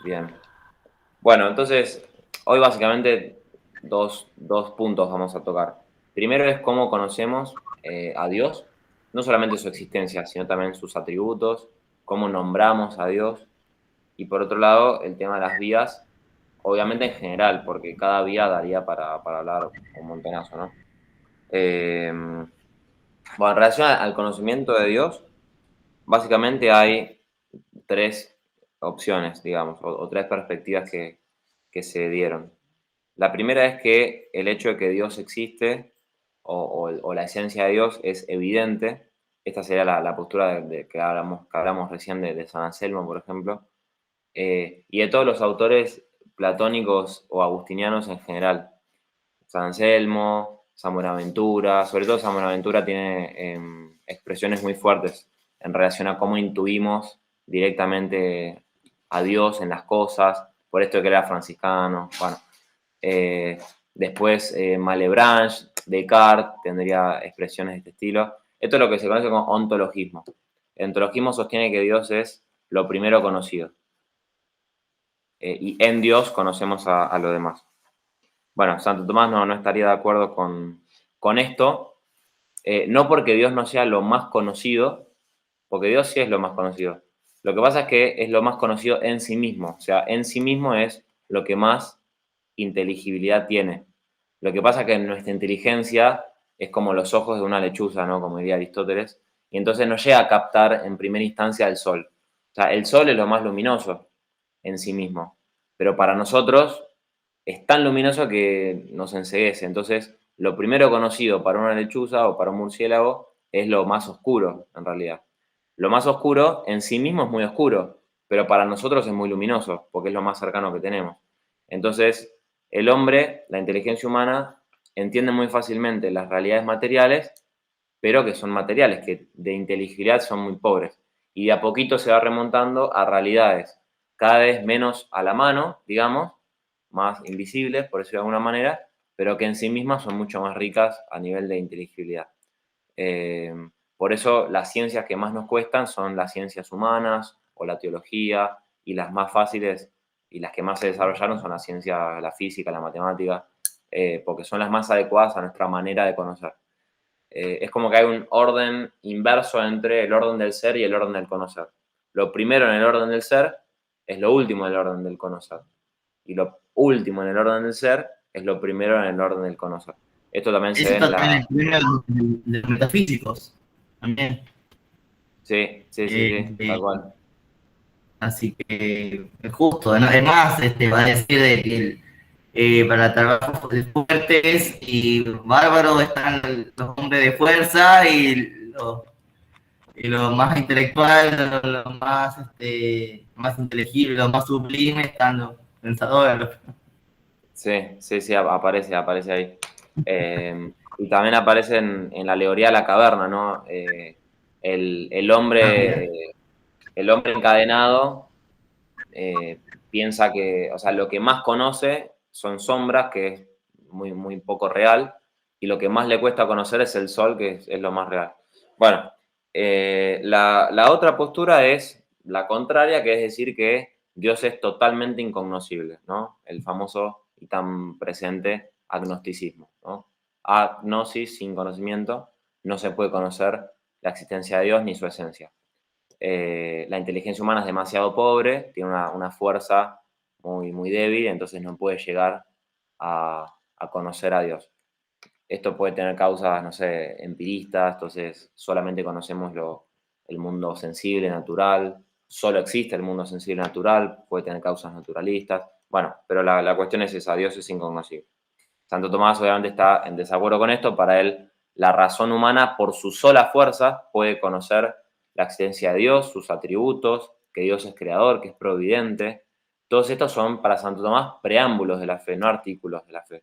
Bien. Bueno, entonces, hoy básicamente dos puntos vamos a tocar. Primero es cómo conocemos a Dios, no solamente su existencia, sino también sus atributos, cómo nombramos a Dios. Y por otro lado, el tema de las vías, obviamente en general, porque cada vía daría para hablar un montonazo, ¿no? Bueno, en relación al conocimiento de Dios, básicamente hay tres opciones, digamos, o tres perspectivas que se dieron. La primera es que el hecho de que Dios existe o la esencia de Dios es evidente. Esta sería la postura que hablamos recién de San Anselmo, por ejemplo, y de todos los autores platónicos o agustinianos en general. San Anselmo, San Buenaventura, sobre todo San Buenaventura tiene expresiones muy fuertes en relación a cómo intuimos directamente a Dios en las cosas, por esto de que era franciscano. Bueno, eh, después Malebranche, Descartes tendría expresiones de este estilo. Esto es lo que se conoce como ontologismo. El ontologismo sostiene que Dios es lo primero conocido y en Dios conocemos a lo demás. Bueno, Santo Tomás no estaría de acuerdo con esto, no porque Dios no sea lo más conocido, porque Dios sí es lo más conocido. Lo que pasa es que es lo más conocido en sí mismo, o sea, en sí mismo es lo que más inteligibilidad tiene. Lo que pasa es que nuestra inteligencia es como los ojos de una lechuza, ¿no? Como diría Aristóteles, y entonces no llega a captar en primera instancia el sol. O sea, el sol es lo más luminoso en sí mismo, pero para nosotros es tan luminoso que nos enceguece. Entonces, lo primero conocido para una lechuza o para un murciélago es lo más oscuro, en realidad. Lo más oscuro en sí mismo es muy oscuro, pero para nosotros es muy luminoso, porque es lo más cercano que tenemos. Entonces, el hombre, la inteligencia humana, entiende muy fácilmente las realidades materiales, pero que son materiales, que de inteligibilidad son muy pobres. Y de a poquito se va remontando a realidades cada vez menos a la mano, digamos, más invisibles, por decirlo de alguna manera, pero que en sí mismas son mucho más ricas a nivel de inteligibilidad. Eh, por eso las ciencias que más nos cuestan son las ciencias humanas o la teología, y las más fáciles y las que más se desarrollaron son las ciencias, la física, la matemática, porque son las más adecuadas a nuestra manera de conocer. Es como que hay un orden inverso entre el orden del ser y el orden del conocer. Lo primero en el orden del ser es lo último en el orden del conocer. Y lo último en el orden del ser es lo primero en el orden del conocer. Esto también se Ese ve en también la... es el primero de los metafísicos. También. Sí, sí, sí, Eh, sí, tal cual. Así que es justo, ¿no? Además, va a decir de que para trabajos fuertes y bárbaros están los hombres de fuerza y lo más intelectual, lo más, más inteligible, lo más sublime están los pensadores. Sí, sí, sí, aparece ahí. Y también aparece en la alegoría de la caverna, ¿no? El, el Ah, mira. hombre, el hombre encadenado piensa que, o sea, lo que más conoce son sombras, que es muy poco real, y lo que más le cuesta conocer es el sol, que es lo más real. Bueno, la otra postura es la contraria, que es decir que Dios es totalmente incognoscible, ¿no? El famoso y tan presente agnosticismo, ¿no? Agnosis, sin conocimiento, no se puede conocer la existencia de Dios ni su esencia. La inteligencia humana es demasiado pobre, tiene una fuerza muy débil, entonces no puede llegar a conocer a Dios. Esto puede tener causas, no sé, empiristas, entonces solamente conocemos el mundo sensible, natural, solo existe el mundo sensible natural, puede tener causas naturalistas. Bueno, pero la cuestión es esa, Dios es incognoscible. Santo Tomás obviamente está en desacuerdo con esto, para él la razón humana por su sola fuerza puede conocer la existencia de Dios, sus atributos, que Dios es creador, que es providente. Todos estos son para Santo Tomás preámbulos de la fe, no artículos de la fe.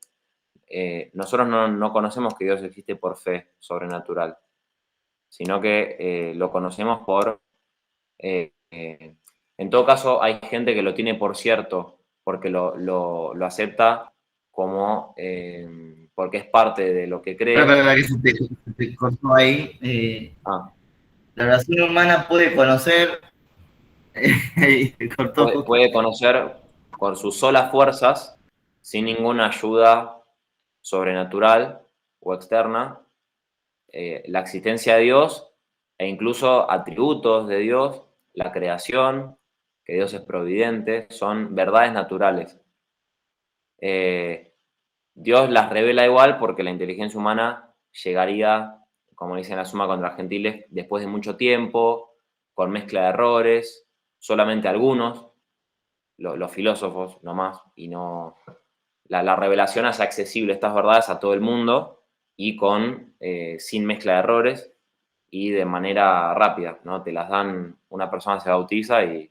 Nosotros no conocemos que Dios existe por fe sobrenatural, sino que lo conocemos por... eh, eh, en todo caso, hay gente que lo tiene por cierto, porque lo acepta como... porque es parte de lo que cree. Para que se te cortó ahí. Ah, La oración humana puede conocer Cortó justo. puede conocer por sus solas fuerzas, sin ninguna ayuda sobrenatural o externa, la existencia de Dios e incluso atributos de Dios, la creación, que Dios es providente, son verdades naturales. Eh, Dios las revela igual porque la inteligencia humana llegaría, como dice en la Suma contra Gentiles, después de mucho tiempo, con mezcla de errores, solamente algunos, los filósofos nomás, y no. La revelación hace accesible estas verdades a todo el mundo y sin mezcla de errores y de manera rápida, ¿no? Te las dan, una persona se bautiza y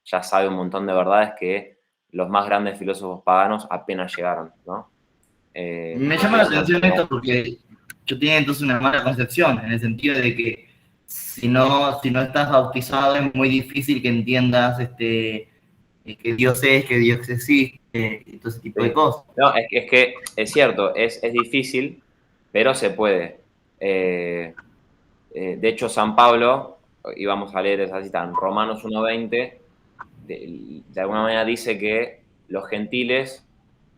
ya sabe un montón de verdades que los más grandes filósofos paganos apenas llegaron, ¿no? Me llama la Impresionante, atención ¿no? esto porque yo tenía entonces una mala concepción, en el sentido de que si no estás bautizado es muy difícil que entiendas que Dios es, que Dios existe, y todo ese tipo de Sí. cosas. No, es que es cierto, es difícil, pero se puede. De hecho, San Pablo, y vamos a leer esa cita en Romanos 1:20, de alguna manera dice que los gentiles,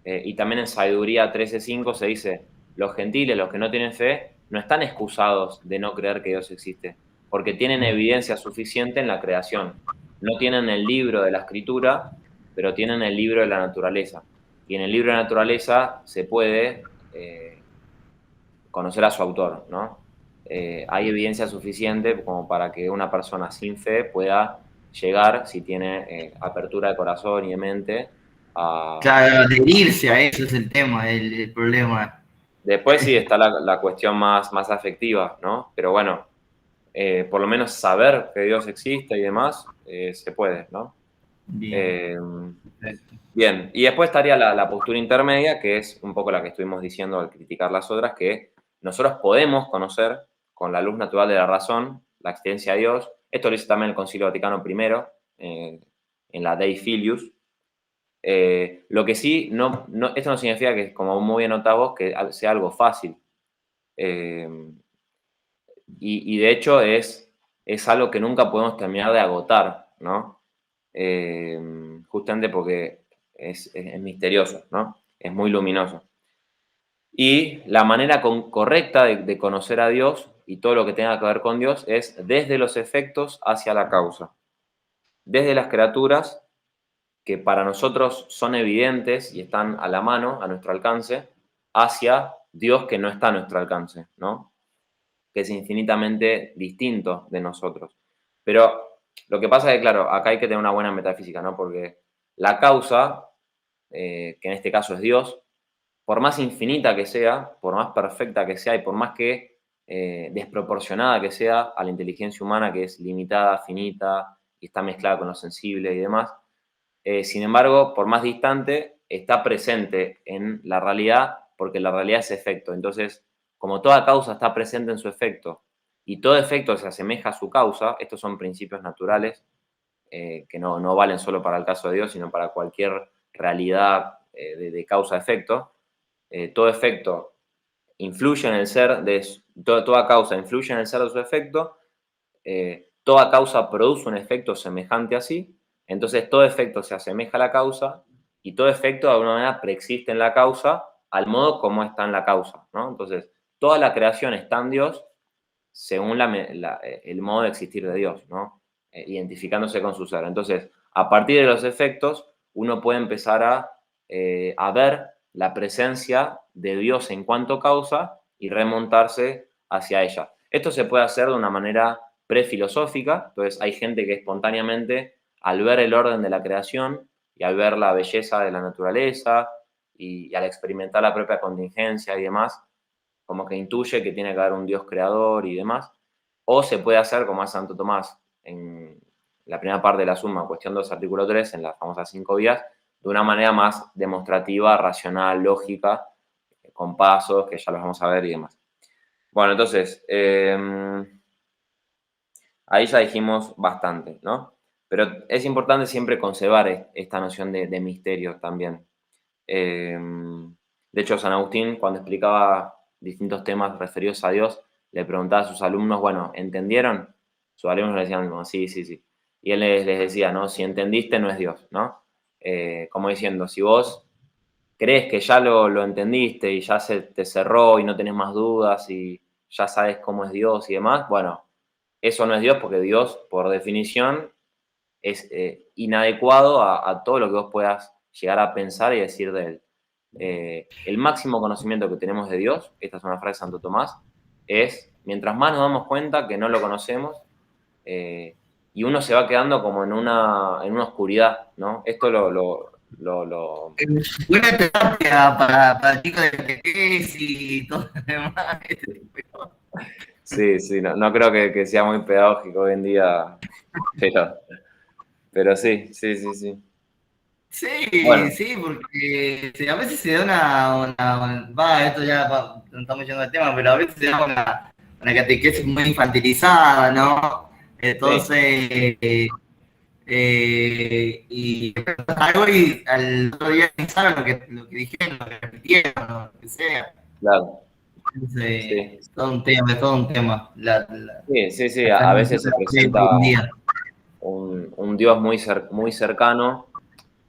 y también en Sabiduría 13:5 se dice, los gentiles, los que no tienen fe, no están excusados de no creer que Dios existe, porque tienen evidencia suficiente en la creación. No tienen el libro de la escritura, pero tienen el libro de la naturaleza. Y en el libro de la naturaleza se puede conocer a su autor, ¿no? Hay evidencia suficiente como para que una persona sin fe pueda llegar, si tiene apertura de corazón y de mente, a. Claro, adherirse a eso es el tema, el problema. Después sí está la cuestión más afectiva, ¿no? Pero bueno, por lo menos saber que Dios existe y demás, se puede, ¿no? Bien, Eh, perfecto. Bien, y después estaría la postura intermedia, que es un poco la que estuvimos diciendo al criticar las otras, que nosotros podemos conocer con la luz natural de la razón la existencia de Dios. Esto lo dice también el Concilio Vaticano I, en la Dei Filius. Lo que sí, esto no significa que, como muy bien notado, que sea algo fácil. Eh, y de hecho es algo que nunca podemos terminar de agotar, ¿no? Justamente porque es misterioso, ¿no? Es muy luminoso. Y la manera correcta de conocer a Dios y todo lo que tenga que ver con Dios es desde los efectos hacia la causa. Desde las criaturas que para nosotros son evidentes y están a la mano, a nuestro alcance, hacia Dios que no está a nuestro alcance, ¿no? Que es infinitamente distinto de nosotros. Pero lo que pasa es que, claro, acá hay que tener una buena metafísica, ¿no? Porque la causa, que en este caso es Dios, por más infinita que sea, por más perfecta que sea y por más que desproporcionada que sea a la inteligencia humana, que es limitada, finita y está mezclada con lo sensible y demás, sin embargo, por más distante, está presente en la realidad porque la realidad es efecto. Entonces, como toda causa está presente en su efecto y todo efecto se asemeja a su causa, estos son principios naturales que no valen solo para el caso de Dios, sino para cualquier realidad de causa-efecto. Todo efecto influye en el ser, toda causa influye en el ser de su efecto, toda causa produce un efecto semejante a sí, entonces todo efecto se asemeja a la causa y todo efecto de alguna manera preexiste en la causa al modo como está en la causa, ¿no? Entonces, toda la creación está en Dios según el modo de existir de Dios, ¿no? Identificándose con su ser. Entonces, a partir de los efectos, uno puede empezar a ver la presencia de Dios en cuanto causa y remontarse hacia ella. Esto se puede hacer de una manera prefilosófica, entonces hay gente que espontáneamente, al ver el orden de la creación y al ver la belleza de la naturaleza y al experimentar la propia contingencia y demás, como que intuye que tiene que haber un Dios creador y demás, o se puede hacer como hace Santo Tomás en la primera parte de la Suma, cuestión 2, artículo 3, en las famosas 5 vías, de una manera más demostrativa, racional, lógica, con pasos, que ya los vamos a ver y demás. Bueno, entonces, ahí ya dijimos bastante, ¿no? Pero es importante siempre conservar esta noción de misterio también. De hecho, San Agustín, cuando explicaba distintos temas referidos a Dios, le preguntaba a sus alumnos, bueno, ¿entendieron? Sus alumnos le decían, no, sí, sí, sí. Y él les decía, ¿no? Si entendiste, no es Dios, ¿no? Como diciendo, si vos crees que ya lo entendiste y ya se te cerró y no tenés más dudas y ya sabes cómo es Dios y demás, bueno, eso no es Dios porque Dios, por definición, es inadecuado a todo lo que vos puedas llegar a pensar y decir de él. El máximo conocimiento que tenemos de Dios, esta es una frase de Santo Tomás, es mientras más nos damos cuenta que no lo conocemos, eh, y uno se va quedando como en una oscuridad, ¿no? Esto lo. Buena terapia para chicos de PTS y todo lo demás. Sí, sí, no creo que sea muy pedagógico hoy en día, pero, pero sí, sí, sí, sí. Sí, Bueno, sí, porque a veces se da esto ya no estamos yendo al tema, pero a veces se da una catequesis muy infantilizada, ¿no? sí, Entonces, y algo y al otro día ni saben lo que dijeron, lo que repitieron, lo que sea. claro, Entonces, sí. es todo un tema, Sí, sí, sí, la a veces fermentación se de la fe hoy presenta en día. un Dios muy cercano,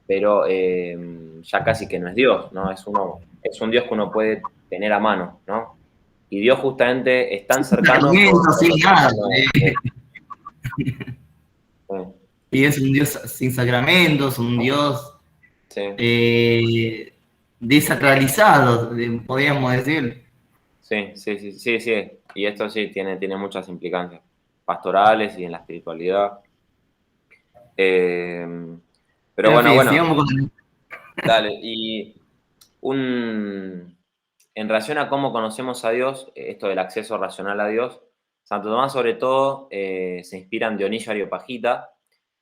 pero ya casi que no es Dios, ¿no? Es un Dios que uno puede tener a mano, ¿no? Y Dios justamente es tan Sin cercano sacramentos, por sin lo nada. cercano es. Y es un Dios sin sacramentos, un Dios Sí, eh, desacralizado, podríamos decir. sí, sí, sí, sí, sí. Y esto sí tiene muchas implicancias pastorales y en la espiritualidad. Eh, pero En bueno, fin, bueno, sigamos con. dale. Y en relación a cómo conocemos a Dios, esto del acceso racional a Dios, Santo Tomás sobre todo se inspira en Dionisio Areopagita.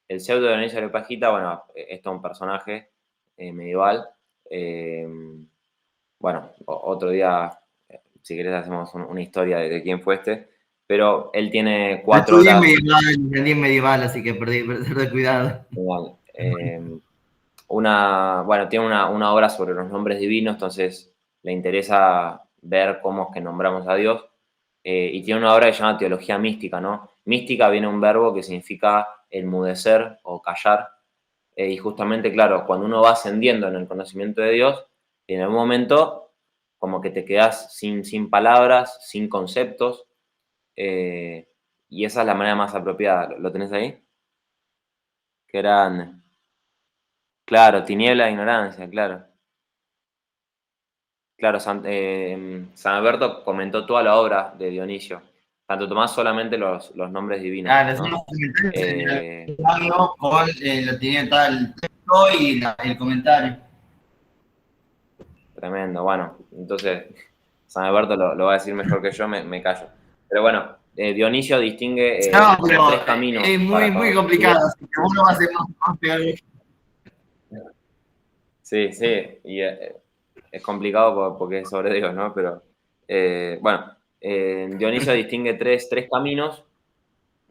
El pseudo Dionisio Areopagita, bueno, esto es un personaje medieval. Eh, bueno, otro día, si querés, hacemos una historia de quién fue este. Pero él tiene Yo 4 obras. estudié medieval, así que perdí cuidado. Igual, bueno, tiene una obra sobre los nombres divinos, entonces le interesa ver cómo es que nombramos a Dios. Y tiene una obra que se llama Teología Mística, ¿no? Mística viene un verbo que significa enmudecer o callar. Y justamente, claro, cuando uno va ascendiendo en el conocimiento de Dios, en algún momento como que te quedas sin palabras, sin conceptos, eh, y esa es la manera más apropiada. ¿Lo tenés ahí? Que eran, claro, tiniebla e ignorancia, claro. Claro, San Alberto comentó toda la obra de Dionisio. Santo Tomás solamente los nombres divinos, Claro, son ¿no? los comentarios en el Eh, comentario con la tiene tal texto y el comentario. Tremendo, bueno. Entonces, San Alberto lo va a decir mejor que yo, me callo. Pero bueno, Dionisio distingue No, como pero tres caminos es muy, para muy conocer a complicado, Dios. así que uno va a ser más peor. Sí, sí, y es complicado porque es sobre Dios, ¿no? Pero bueno, Dionisio distingue tres caminos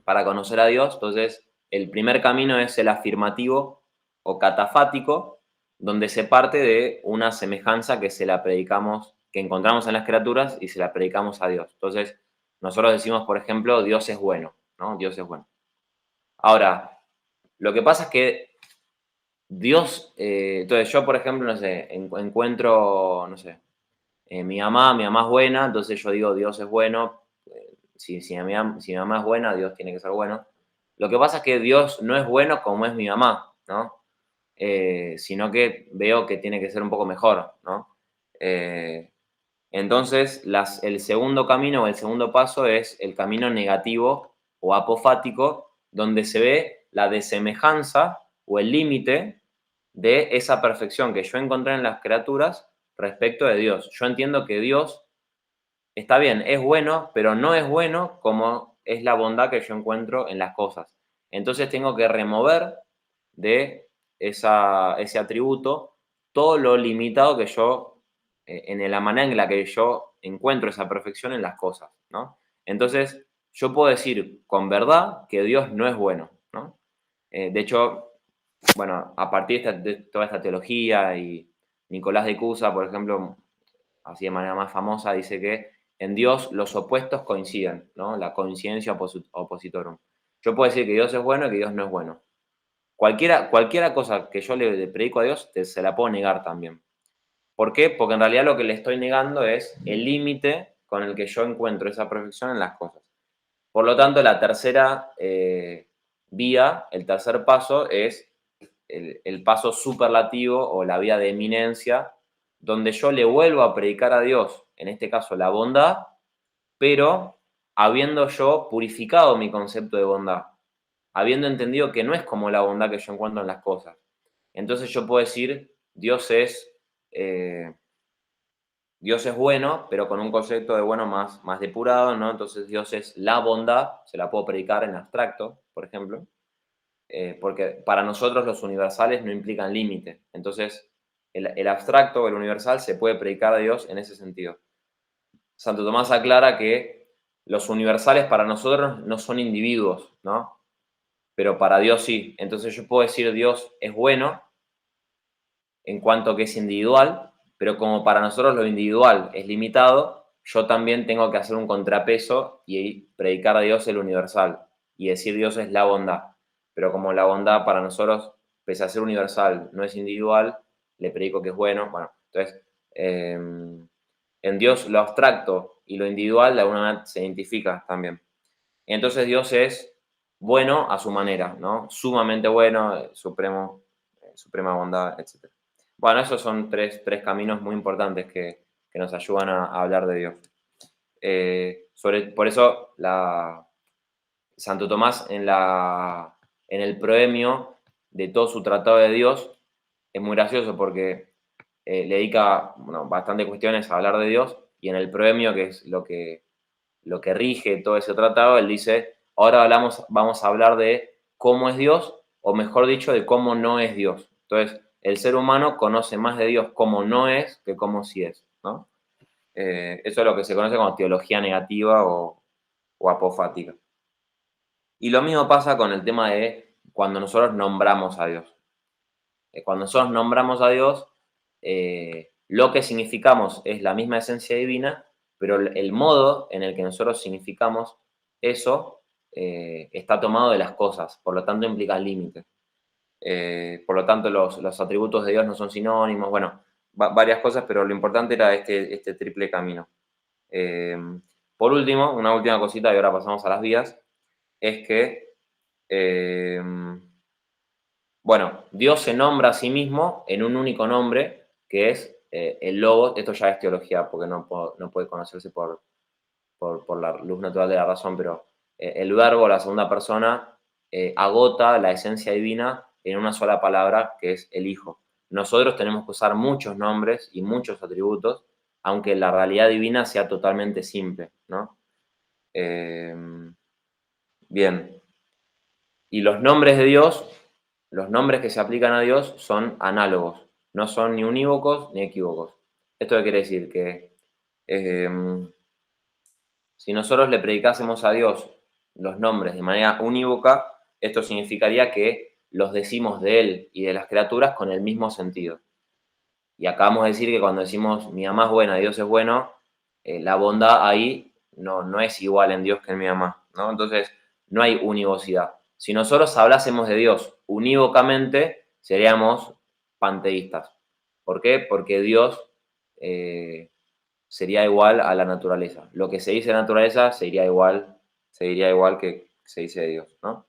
para conocer a Dios. Entonces, el primer camino es el afirmativo o catafático, donde se parte de una semejanza que se la predicamos, que encontramos en las criaturas y se la predicamos a Dios. Entonces, nosotros decimos, por ejemplo, Dios es bueno, ¿no? Dios es bueno. Ahora, lo que pasa es que Dios, entonces yo, por ejemplo, no sé, encuentro, no sé, mi mamá es buena, entonces yo digo Dios es bueno. Si mi mamá es buena, Dios tiene que ser bueno. Lo que pasa es que Dios no es bueno como es mi mamá, ¿no? Sino que veo que tiene que ser un poco mejor, ¿no? Eh, entonces, el segundo camino o el segundo paso es el camino negativo o apofático, donde se ve la desemejanza o el límite de esa perfección que yo encontré en las criaturas respecto de Dios. Yo entiendo que Dios está bien, es bueno, pero no es bueno como es la bondad que yo encuentro en las cosas. Entonces tengo que remover de ese atributo todo lo limitado que yo, en la manera en la que yo encuentro esa perfección en las cosas, ¿no? Entonces, yo puedo decir con verdad que Dios no es bueno, ¿no? De hecho, bueno, a partir de toda esta teología y Nicolás de Cusa, por ejemplo, así de manera más famosa, dice que en Dios los opuestos coinciden, ¿no? La coincidencia oppositorum. Yo puedo decir que Dios es bueno y que Dios no es bueno. Cualquiera cosa que yo le predico a Dios, se la puedo negar también. ¿Por qué? Porque en realidad lo que le estoy negando es el límite con el que yo encuentro esa perfección en las cosas. Por lo tanto, la tercera vía, el tercer paso es el paso superlativo o la vía de eminencia, donde yo le vuelvo a predicar a Dios, en este caso la bondad, pero habiendo yo purificado mi concepto de bondad, habiendo entendido que no es como la bondad que yo encuentro en las cosas. Entonces yo puedo decir, eh, Dios es bueno, pero con un concepto de bueno más depurado, ¿no? Entonces Dios es la bondad, se la puedo predicar en abstracto, por ejemplo, porque para nosotros los universales no implican límite. Entonces, el abstracto o el universal se puede predicar a Dios en ese sentido. Santo Tomás aclara que los universales para nosotros no son individuos, ¿no? Pero para Dios sí. Entonces yo puedo decir Dios es bueno en cuanto que es individual, pero como para nosotros lo individual es limitado, yo también tengo que hacer un contrapeso y predicar a Dios el universal y decir Dios es la bondad. Pero como la bondad para nosotros, pese a ser universal, no es individual, le predico que es bueno. Bueno, entonces, en Dios lo abstracto y lo individual de alguna manera se identifica también. Y entonces Dios es bueno a su manera, ¿no? Sumamente bueno, suprema bondad, etc. Bueno, esos son tres caminos muy importantes que nos ayudan a hablar de Dios. Por eso Santo Tomás en el proemio de todo su tratado de Dios es muy gracioso porque le dedica bastante cuestiones a hablar de Dios y en el proemio, que es lo que rige todo ese tratado, él dice, ahora vamos a hablar de cómo es Dios, o mejor dicho, de cómo no es Dios. Entonces, el ser humano conoce más de Dios como no es que como sí es, ¿no? Eso es lo que se conoce como teología negativa o apofática. Y lo mismo pasa con el tema de cuando nosotros nombramos a Dios. Cuando nosotros nombramos a Dios, lo que significamos es la misma esencia divina, pero el modo en el que nosotros significamos eso está tomado de las cosas, por lo tanto implica límites. Por lo tanto, los atributos de Dios no son sinónimos, bueno, varias cosas, pero lo importante era este triple camino. Por último, una última cosita, y ahora pasamos a las vías, es que bueno, Dios se nombra a sí mismo en un único nombre, que es el Logos. Esto ya es teología, porque no puede conocerse por la luz natural de la razón, pero el verbo, la segunda persona, agota la esencia divina en una sola palabra, que es el Hijo. Nosotros tenemos que usar muchos nombres y muchos atributos, aunque la realidad divina sea totalmente simple, ¿no? Bien. Y los nombres de Dios, los nombres que se aplican a Dios son análogos, no son ni unívocos ni equívocos. ¿Esto qué quiere decir? Que si nosotros le predicásemos a Dios los nombres de manera unívoca, esto significaría que los decimos de Él y de las criaturas con el mismo sentido. Y acabamos de decir que cuando decimos mi mamá es buena, Dios es bueno, la bondad ahí no es igual en Dios que en mi mamá, ¿no? Entonces, no hay univocidad. Si nosotros hablásemos de Dios unívocamente, seríamos panteístas. ¿Por qué? Porque Dios sería igual a la naturaleza. Lo que se dice de naturaleza se diría igual que se dice de Dios, ¿no?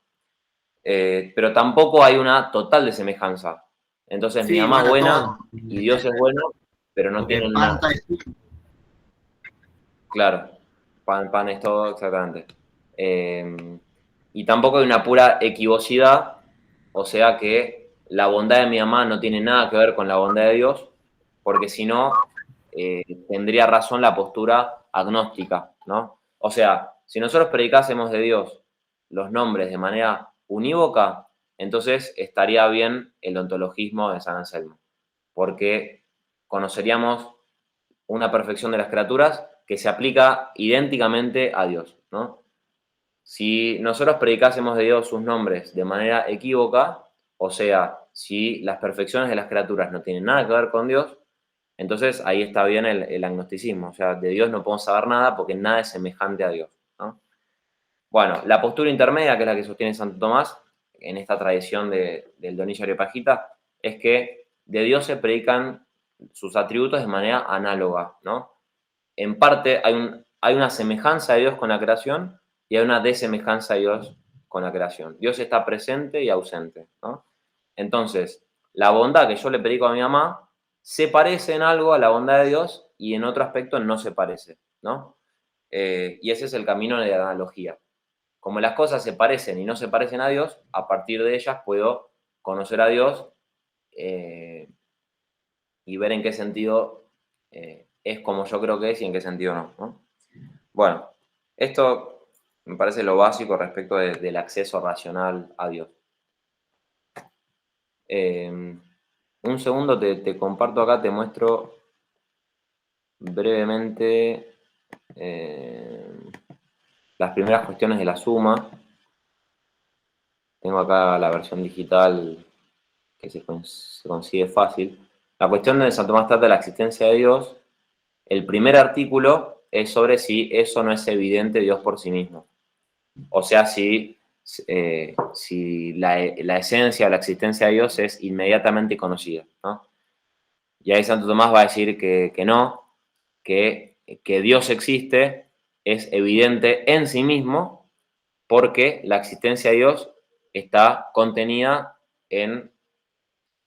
Pero tampoco hay una total de semejanza. Entonces, mi Sí, mamá es bueno, buena todo. y Dios es bueno, pero no Porque tienen nada. Panta es Claro, pan es todo, exactamente. Y tampoco hay una pura equivocidad, o sea que la bondad de mi mamá no tiene nada que ver con la bondad de Dios, porque si no, tendría razón la postura agnóstica, ¿no? O sea, si nosotros predicásemos de Dios los nombres de manera unívoca, entonces estaría bien el ontologismo de San Anselmo, porque conoceríamos una perfección de las criaturas que se aplica idénticamente a Dios, ¿no? Si nosotros predicásemos de Dios sus nombres de manera equívoca, o sea, si las perfecciones de las criaturas no tienen nada que ver con Dios, entonces ahí está bien el agnosticismo, o sea, de Dios no podemos saber nada porque nada es semejante a Dios, ¿no? Bueno, la postura intermedia, que es la que sostiene Santo Tomás, en esta tradición del Dionisio Areopagita, es que de Dios se predican sus atributos de manera análoga, ¿no? En parte hay una semejanza de Dios con la creación y hay una desemejanza de Dios con la creación. Dios está presente y ausente, ¿no? Entonces, la bondad que yo le predico a mi mamá se parece en algo a la bondad de Dios y en otro aspecto no se parece, ¿no? Y ese es el camino de la analogía. Como las cosas se parecen y no se parecen a Dios, a partir de ellas puedo conocer a Dios eh, y ver en qué sentido es como yo creo que es y en qué sentido no, ¿no? Bueno, esto me parece lo básico respecto del acceso racional a Dios. Un segundo, te comparto acá, te muestro brevemente las primeras cuestiones de la suma. Tengo acá la versión digital que se consigue fácil. La cuestión de Santo Tomás trata de la existencia de Dios. El primer artículo es sobre si eso no es evidente Dios por sí mismo. O sea, si la esencia o la existencia de Dios es inmediatamente conocida, ¿no? Y ahí Santo Tomás va a decir que no, que Dios existe, es evidente en sí mismo, porque la existencia de Dios está contenida en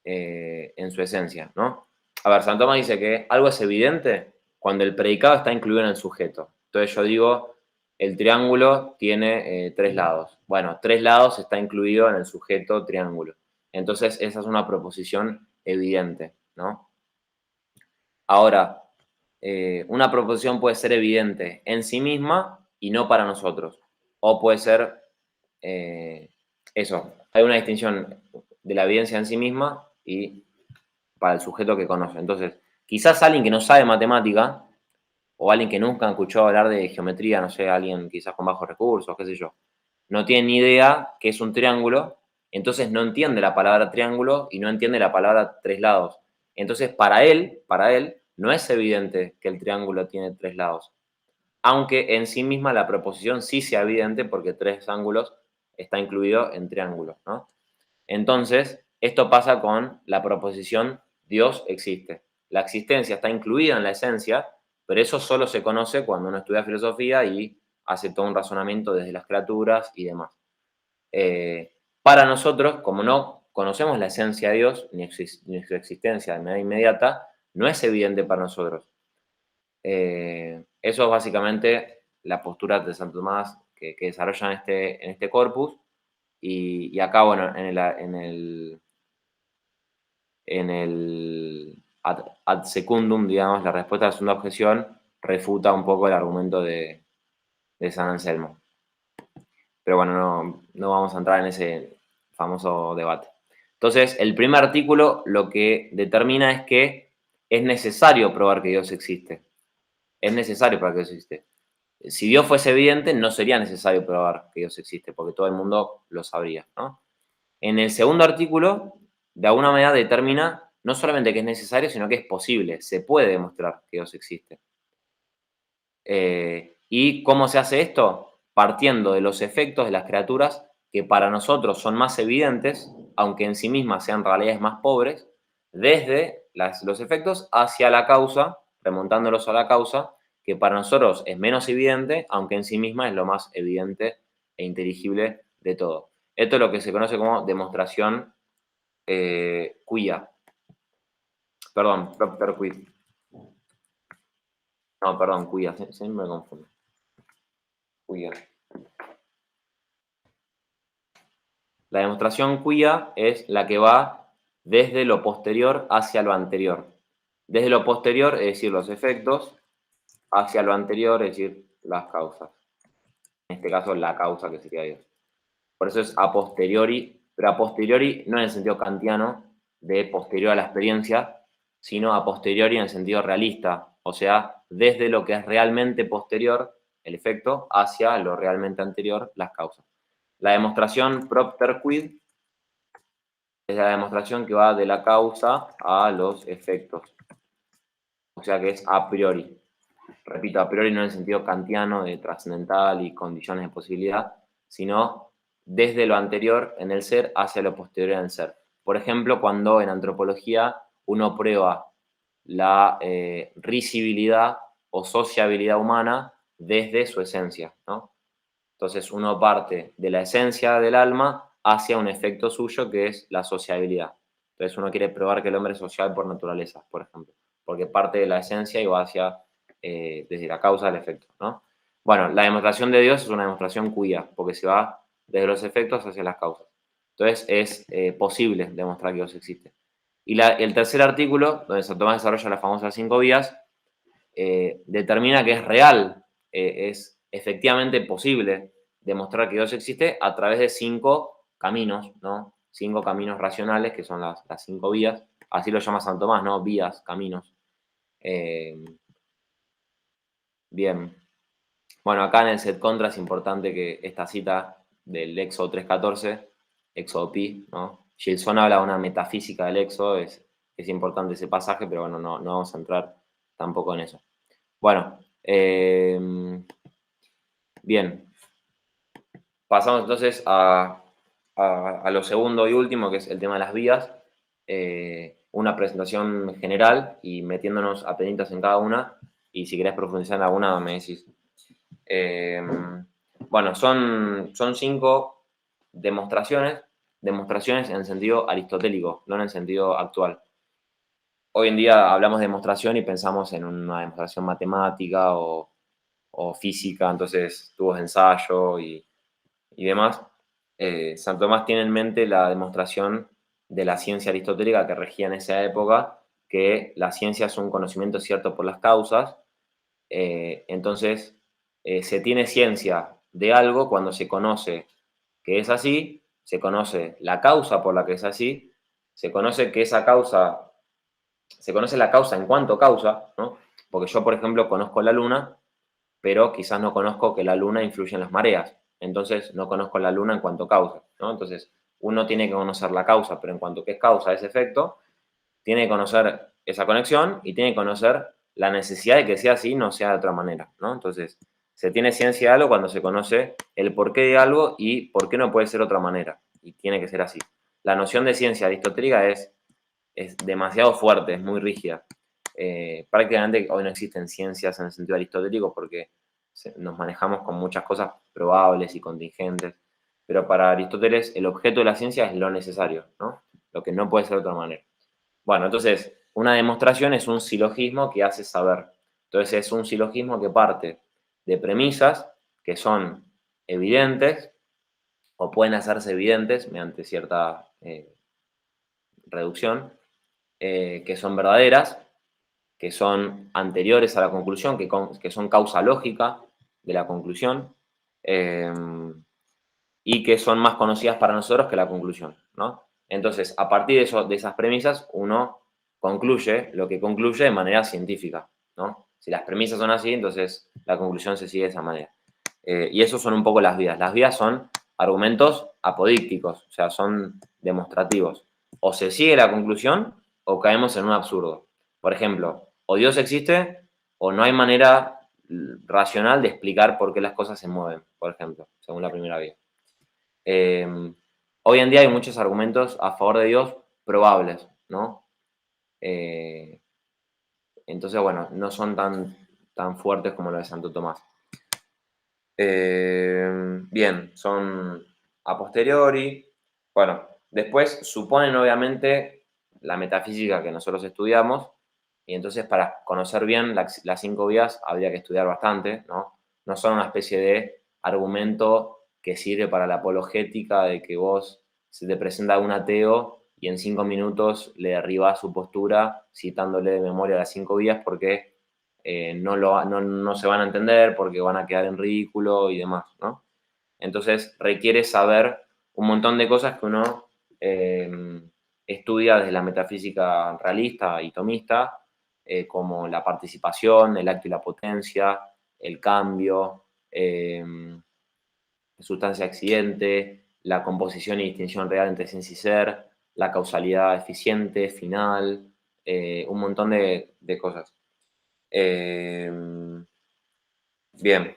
su esencia, ¿no? A ver, Santo Tomás dice que algo es evidente cuando el predicado está incluido en el sujeto. Entonces yo digo, el triángulo tiene 3 lados. Bueno, 3 lados está incluido en el sujeto triángulo. Entonces esa es una proposición evidente, ¿no? Ahora, una proposición puede ser evidente en sí misma y no para nosotros. O puede ser eso. Hay una distinción de la evidencia en sí misma y para el sujeto que conoce. Entonces, quizás alguien que no sabe matemática o alguien que nunca escuchó hablar de geometría, no sé, alguien quizás con bajos recursos, qué sé yo, no tiene ni idea qué es un triángulo, entonces no entiende la palabra triángulo y no entiende la palabra 3 lados. Entonces, para él, no es evidente que el triángulo tiene 3 lados, aunque en sí misma la proposición sí sea evidente porque 3 ángulos está incluido en triángulo, ¿no? Entonces, esto pasa con la proposición Dios existe. La existencia está incluida en la esencia, pero eso solo se conoce cuando uno estudia filosofía y hace todo un razonamiento desde las criaturas y demás. Para nosotros, como no conocemos la esencia de Dios, ni su existencia de manera inmediata, no es evidente para nosotros. Eso es básicamente la postura de Santo Tomás que desarrolla en este corpus. Y acá, bueno, en el ad secundum, digamos, la respuesta a la segunda objeción refuta un poco el argumento de San Anselmo. Pero bueno, no vamos a entrar en ese famoso debate. Entonces, el primer artículo lo que determina es que es necesario probar que Dios existe. Es necesario probar que Dios existe. Si Dios fuese evidente, no sería necesario probar que Dios existe, porque todo el mundo lo sabría, ¿no? En el segundo artículo, de alguna manera determina no solamente que es necesario, sino que es posible, se puede demostrar que Dios existe. ¿Y cómo se hace esto? Partiendo de los efectos de las criaturas que para nosotros son más evidentes, aunque en sí mismas sean realidades más pobres, desde los efectos hacia la causa, remontándolos a la causa, que para nosotros es menos evidente, aunque en sí misma es lo más evidente e inteligible de todo. Esto es lo que se conoce como demostración quia. Perdón, propter quid. No, perdón, quia, siempre me confundo. Quia. La demostración quia es la que va desde lo posterior hacia lo anterior. Desde lo posterior, es decir, los efectos, hacia lo anterior, es decir, las causas. En este caso, la causa que sería Dios. Por eso es a posteriori, pero a posteriori no en el sentido kantiano de posterior a la experiencia, sino a posteriori en el sentido realista, o sea, desde lo que es realmente posterior, el efecto, hacia lo realmente anterior, las causas. La demostración propter quid es la demostración que va de la causa a los efectos, o sea que es a priori. repito, a priori no en el sentido kantiano de trascendental y condiciones de posibilidad, sino desde lo anterior en el ser hacia lo posterior en el ser. Por ejemplo, cuando en antropología uno prueba la risibilidad o sociabilidad humana desde su esencia, ¿no? Entonces uno parte de la esencia del alma hacia un efecto suyo que es la sociabilidad. Entonces uno quiere probar que el hombre es social por naturaleza, por ejemplo, porque parte de la esencia y va hacia, desde la causa del efecto, ¿no? Bueno, la demostración de Dios es una demostración cuya, porque se va desde los efectos hacia las causas. Entonces es posible demostrar que Dios existe. Y el tercer artículo, donde Santo Tomás desarrolla las famosas 5 vías, determina que es real, es efectivamente posible demostrar que Dios existe a través de 5 caminos, ¿no? 5 caminos racionales, que son las 5 vías. Así lo llama Santo Tomás, ¿no? Vías, caminos. Bien. Bueno, acá en el set contra es importante que esta cita del Éxodo 3.14, Éxodo Pi, ¿no? Gilson habla de una metafísica del Éxodo, es importante ese pasaje, pero bueno, no vamos a entrar tampoco en eso. Bueno, bien. Pasamos entonces a lo segundo y último, que es el tema de las vías. Una presentación general y metiéndonos a penitas en cada una. Y si querés profundizar en alguna, me decís. Bueno, son 5 demostraciones en el sentido aristotélico, no en el sentido actual. Hoy en día hablamos de demostración y pensamos en una demostración matemática o física, entonces tubos de ensayo y demás. Santo Tomás tiene en mente la demostración de la ciencia aristotélica que regía en esa época, que la ciencia es un conocimiento cierto por las causas. Entonces, se tiene ciencia de algo cuando se conoce que es así, se conoce la causa por la que es así, se conoce que esa causa, se conoce la causa en cuanto causa, ¿no? Porque yo, por ejemplo, conozco la luna, pero quizás no conozco que la luna influye en las mareas. Entonces, no conozco la luna en cuanto causa, ¿no? Entonces, uno tiene que conocer la causa, pero en cuanto que es causa ese efecto, tiene que conocer esa conexión y tiene que conocer la necesidad de que sea así, no sea de otra manera, ¿no? Entonces, se tiene ciencia de algo cuando se conoce el porqué de algo y por qué no puede ser de otra manera. Y tiene que ser así. La noción de ciencia aristotélica es demasiado fuerte, es muy rígida. Prácticamente hoy no existen ciencias en el sentido aristotélico porque nos manejamos con muchas cosas probables y contingentes, pero para Aristóteles el objeto de la ciencia es lo necesario, ¿no? Lo que no puede ser de otra manera. Bueno, entonces, una demostración es un silogismo que hace saber. Entonces, es un silogismo que parte de premisas que son evidentes o pueden hacerse evidentes mediante cierta reducción, que son verdaderas, que son anteriores a la conclusión, que son causa lógica de la conclusión, eh, y que son más conocidas para nosotros que la conclusión, ¿no? Entonces, a partir de, eso, de esas premisas, uno concluye lo que concluye de manera científica, ¿no? Si las premisas son así, entonces la conclusión se sigue de esa manera. Y eso son un poco las vías. Las vías son argumentos apodícticos, o sea, son demostrativos. O se sigue la conclusión o caemos en un absurdo. Por ejemplo, o Dios existe o no hay manera racional de explicar por qué las cosas se mueven, por ejemplo, según la primera vía. Hoy en día hay muchos argumentos a favor de Dios probables, ¿no? Entonces, bueno, no son tan fuertes como lo de Santo Tomás. Bien, son a posteriori. Bueno, después suponen obviamente la metafísica que nosotros estudiamos, y entonces para conocer bien las 5 vías habría que estudiar bastante, ¿no? No son una especie de argumento que sirve para la apologética de que vos se te presenta un ateo y en 5 minutos le derribás su postura citándole de memoria las 5 vías porque no se van a entender, porque van a quedar en ridículo y demás, ¿no? Entonces requiere saber un montón de cosas que uno estudia desde la metafísica realista y tomista, como la participación, el acto y la potencia, el cambio, sustancia accidente, la composición y distinción real entre ciencia y ser, la causalidad eficiente, final, un montón de cosas. Bien.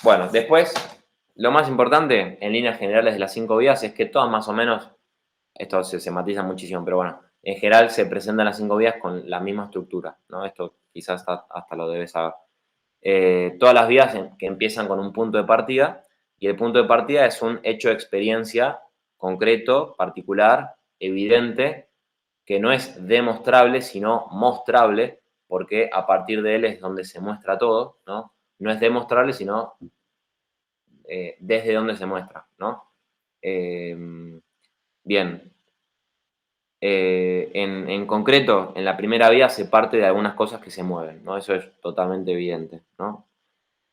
Bueno, después, lo más importante, en líneas generales de las 5 vías, es que todas más o menos, esto se matiza muchísimo, pero bueno, en general se presentan las 5 vías con la misma estructura, ¿no? Esto quizás hasta lo debes saber. Todas las vías que empiezan con un punto de partida, y el punto de partida es un hecho de experiencia concreto, particular, evidente, que no es demostrable, sino mostrable, porque a partir de él es donde se muestra todo, ¿no? No es demostrable, sino desde donde se muestra, ¿no? Bien. En concreto, en la primera vía se parte de algunas cosas que se mueven, ¿no? Eso es totalmente evidente, ¿no?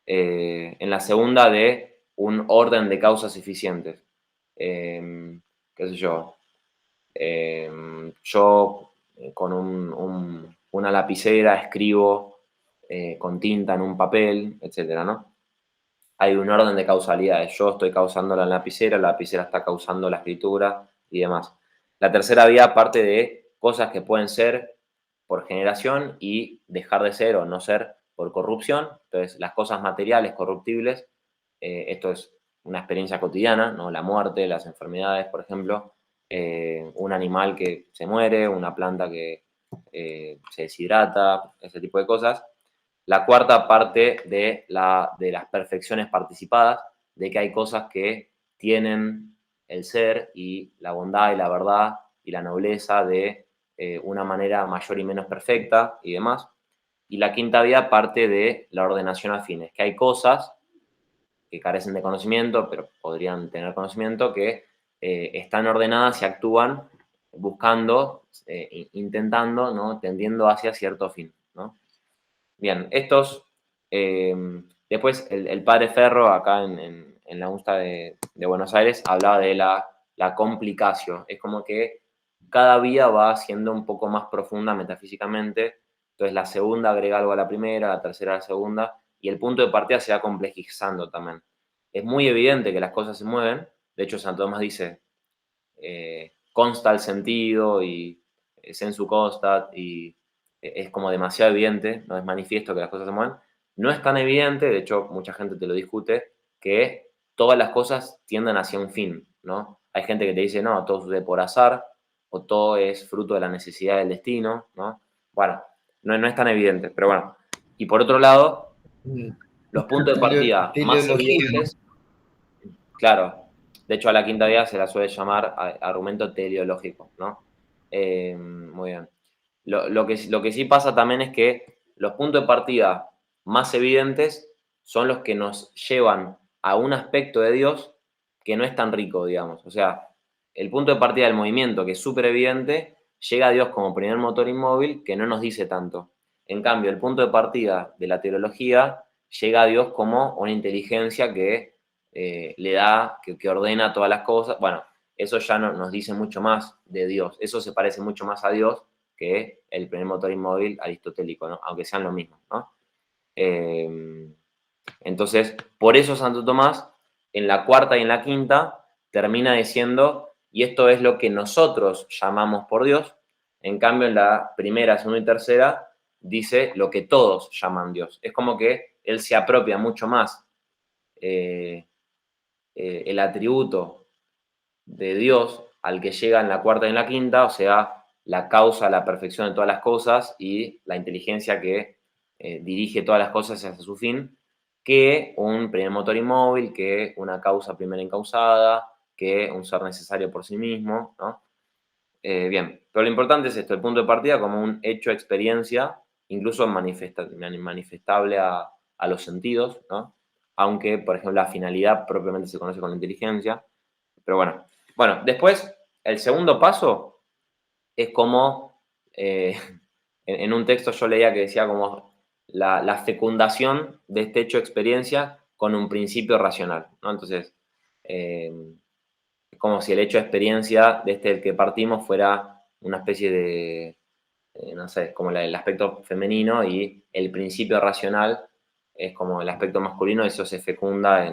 En la segunda, de un orden de causas eficientes. ¿Qué sé yo? Yo con una lapicera escribo con tinta en un papel, etcétera, ¿no? Hay un orden de causalidades. Yo estoy causando la lapicera está causando la escritura y demás. La tercera vía parte de cosas que pueden ser por generación y dejar de ser o no ser por corrupción. Entonces, las cosas materiales, corruptibles, esto es una experiencia cotidiana, ¿no? La muerte, las enfermedades, por ejemplo, un animal que se muere, una planta que se deshidrata, ese tipo de cosas. La cuarta parte de las perfecciones participadas, de que hay cosas que tienen el ser y la bondad y la verdad y la nobleza de una manera mayor y menos perfecta y demás. Y la quinta vía parte de la ordenación a fines, que hay cosas que carecen de conocimiento, pero podrían tener conocimiento, que están ordenadas y actúan buscando, intentando, ¿no? Tendiendo hacia cierto fin, ¿no? Bien, después el padre Ferro, acá en la UNSTA de Buenos Aires, hablaba de la complicación. Es como que cada vía va siendo un poco más profunda metafísicamente. Entonces la segunda agrega algo a la primera, la tercera a la segunda, y el punto de partida se va complejizando también. Es muy evidente que las cosas se mueven. De hecho, Santo Tomás dice, consta el sentido y sensu constat, y es como demasiado evidente, no es manifiesto que las cosas se mueven. No es tan evidente, de hecho, mucha gente te lo discute, que todas las cosas tienden hacia un fin, ¿no? Hay gente que te dice, no, todo sucede por azar, o todo es fruto de la necesidad del destino, ¿no? Bueno, no es tan evidente, pero bueno. Y por otro lado, los puntos de partida más evidentes, claro, de hecho a la quinta vía se la suele llamar argumento teleológico, ¿no? Muy bien. Lo que sí pasa también es que los puntos de partida más evidentes son los que nos llevan a un aspecto de Dios que no es tan rico, digamos. O sea, el punto de partida del movimiento, que es súper evidente, llega a Dios como primer motor inmóvil, que no nos dice tanto. En cambio, el punto de partida de la teología llega a Dios como una inteligencia que le da, que ordena todas las cosas. Bueno, eso ya nos dice mucho más de Dios. Eso se parece mucho más a Dios que el primer motor inmóvil aristotélico, ¿no? Aunque sean lo mismo, ¿no? Entonces, por eso Santo Tomás, en la cuarta y en la quinta, termina diciendo, y esto es lo que nosotros llamamos por Dios, en cambio en la primera, segunda y tercera, dice lo que todos llaman Dios. Es como que él se apropia mucho más el atributo de Dios al que llega en la cuarta y en la quinta, o sea, la causa, la perfección de todas las cosas y la inteligencia que dirige todas las cosas hacia su fin, que un primer motor inmóvil, que una causa primera encausada, que un ser necesario por sí mismo, ¿no? Bien, pero lo importante es esto, el punto de partida como un hecho experiencia, incluso manifestable a los sentidos, ¿no? Aunque, por ejemplo, la finalidad propiamente se conoce con la inteligencia, pero bueno. Bueno, después, el segundo paso es como, en un texto yo leía que decía como la fecundación de este hecho de experiencia con un principio racional, ¿no? Entonces, es como si el hecho de experiencia de este del que partimos fuera una especie de, no sé, como el aspecto femenino y el principio racional es como el aspecto masculino, eso se fecunda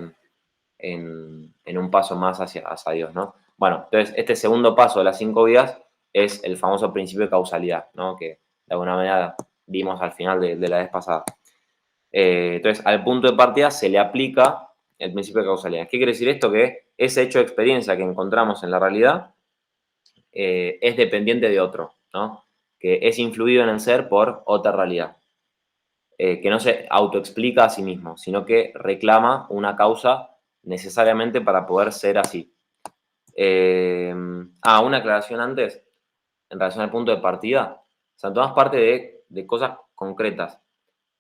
en un paso más hacia Dios, ¿no? Bueno, entonces este segundo paso de las 5 vías es el famoso principio de causalidad, ¿no? Que de alguna manera vimos al final de la vez pasada. Entonces, al punto de partida se le aplica el principio de causalidad. ¿Qué quiere decir esto? Que ese hecho de experiencia que encontramos en la realidad es dependiente de otro, ¿no? Que es influido en el ser por otra realidad. Que no se autoexplica a sí mismo, sino que reclama una causa necesariamente para poder ser así. Una aclaración antes, en relación al punto de partida. San Tomás parte de cosas concretas.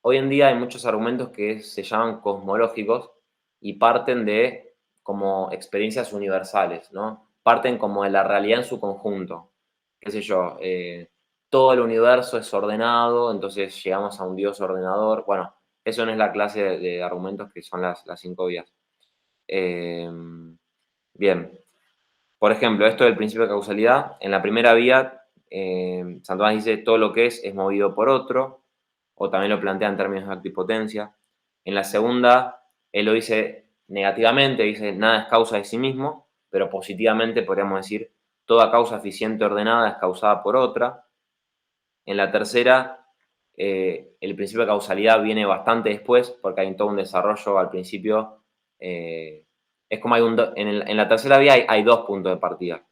Hoy en día hay muchos argumentos que se llaman cosmológicos y parten de como experiencias universales, ¿no? Parten como de la realidad en su conjunto. Qué sé yo, todo el universo es ordenado, entonces llegamos a un Dios ordenador. Bueno, eso no es la clase de argumentos que son las 5 vías. Eh, bien, por ejemplo, esto del principio de causalidad, en la primera vía, Santo Tomás dice todo lo que es movido por otro, o también lo plantea en términos de actipotencia. En la segunda, él lo dice negativamente, dice nada es causa de sí mismo, pero positivamente podríamos decir toda causa eficiente ordenada es causada por otra. En la tercera, el principio de causalidad viene bastante después, porque hay todo un desarrollo al principio. Es como en la tercera vía hay 2 puntos de partida.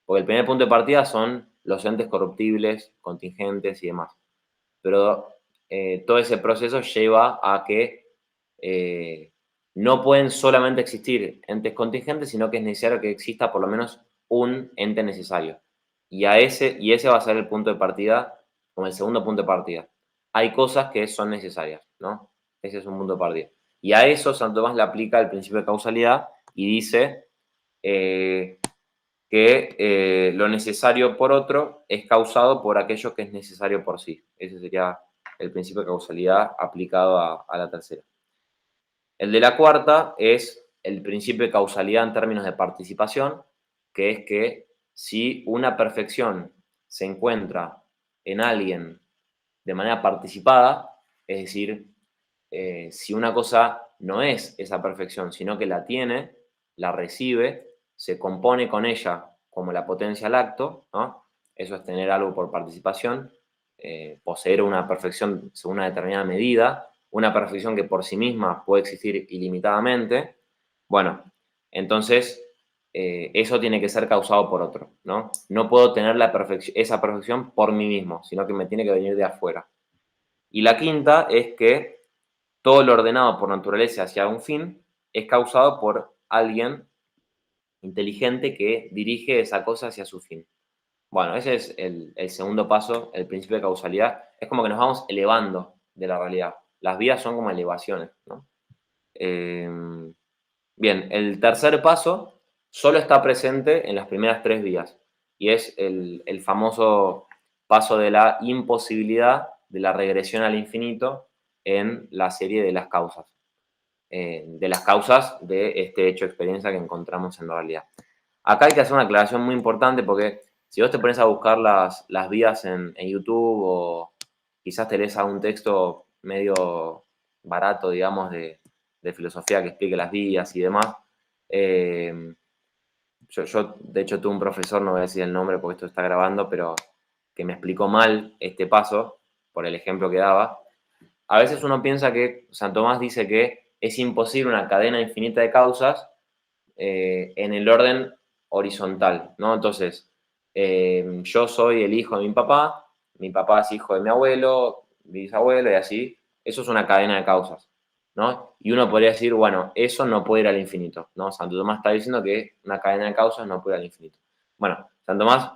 Porque el primer punto de partida son los entes corruptibles, contingentes y demás. Pero todo ese proceso lleva a que no pueden solamente existir entes contingentes, sino que es necesario que exista por lo menos un ente necesario. Y ese va a ser el punto de partida, como el segundo punto de partida. Hay cosas que son necesarias, ¿no? Ese es un punto de partida. Y a eso Santo Tomás le aplica el principio de causalidad y dice que lo necesario por otro es causado por aquello que es necesario por sí. Ese sería el principio de causalidad aplicado a la tercera. El de la cuarta es el principio de causalidad en términos de participación, que es que si una perfección se encuentra en alguien de manera participada, es decir, si una cosa no es esa perfección, sino que la tiene, la recibe, se compone con ella como la potencia al acto, ¿no? Eso es tener algo por participación, poseer una perfección según una determinada medida, una perfección que por sí misma puede existir ilimitadamente. Bueno, entonces eso tiene que ser causado por otro, ¿no? No puedo tener esa perfección por mí mismo, sino que me tiene que venir de afuera. Y la quinta es que todo lo ordenado por naturaleza hacia un fin es causado por alguien inteligente que dirige esa cosa hacia su fin. Bueno, ese es el segundo paso, el principio de causalidad. Es como que nos vamos elevando de la realidad. Las vías son como elevaciones, ¿no? Bien, el tercer paso solo está presente en las primeras 3 vías y es el famoso paso de la imposibilidad de la regresión al infinito en la serie de las causas. De las causas de este hecho de experiencia que encontramos en la realidad. Acá hay que hacer una aclaración muy importante porque si vos te pones a buscar las vías en YouTube o quizás te lees algún texto medio barato, digamos, de filosofía que explique las vías y demás, yo, de hecho, tuve un profesor, no voy a decir el nombre porque esto está grabando, pero que me explicó mal este paso por el ejemplo que daba. A veces uno piensa que San Tomás dice que es imposible una cadena infinita de causas en el orden horizontal, ¿no? Entonces, yo soy el hijo de mi papá es hijo de mi bisabuelo y así. Eso es una cadena de causas, ¿no? Y uno podría decir, bueno, eso no puede ir al infinito, ¿no? Santo Tomás está diciendo que una cadena de causas no puede ir al infinito. Bueno, Santo Tomás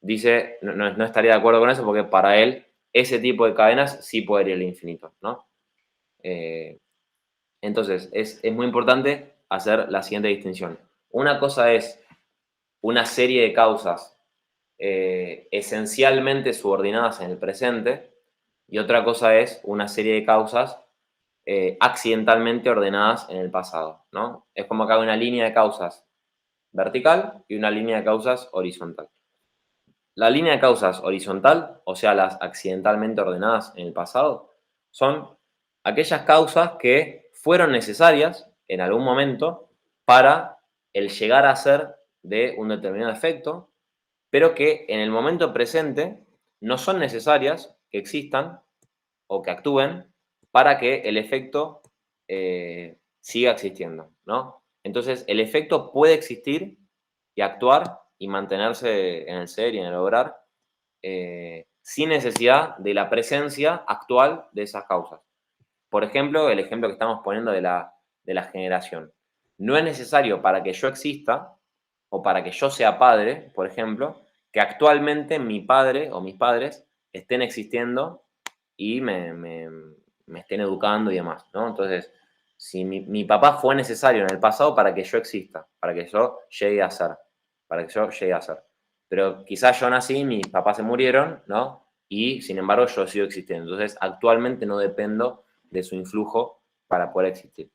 dice, no estaría de acuerdo con eso porque para él ese tipo de cadenas sí puede ir al infinito, ¿no? Entonces, es muy importante hacer la siguiente distinción. Una cosa es una serie de causas esencialmente subordinadas en el presente y otra cosa es una serie de causas accidentalmente ordenadas en el pasado, ¿no? Es como que hay una línea de causas vertical y una línea de causas horizontal. La línea de causas horizontal, o sea, las accidentalmente ordenadas en el pasado, son aquellas causas que fueron necesarias en algún momento para el llegar a ser de un determinado efecto, pero que en el momento presente no son necesarias que existan o que actúen para que el efecto siga existiendo, ¿no? Entonces, el efecto puede existir y actuar y mantenerse en el ser y en el obrar sin necesidad de la presencia actual de esas causas. Por ejemplo, el ejemplo que estamos poniendo de la generación. No es necesario para que yo exista o para que yo sea padre, por ejemplo, que actualmente mi padre o mis padres estén existiendo y me estén educando y demás, ¿no? Entonces, si mi papá fue necesario en el pasado para que yo exista, para que yo llegue a ser, para que yo llegue a ser. Pero quizás yo nací, mis papás se murieron, ¿no? Y sin embargo yo sigo existiendo. Entonces, actualmente no dependo de su influjo para poder existir.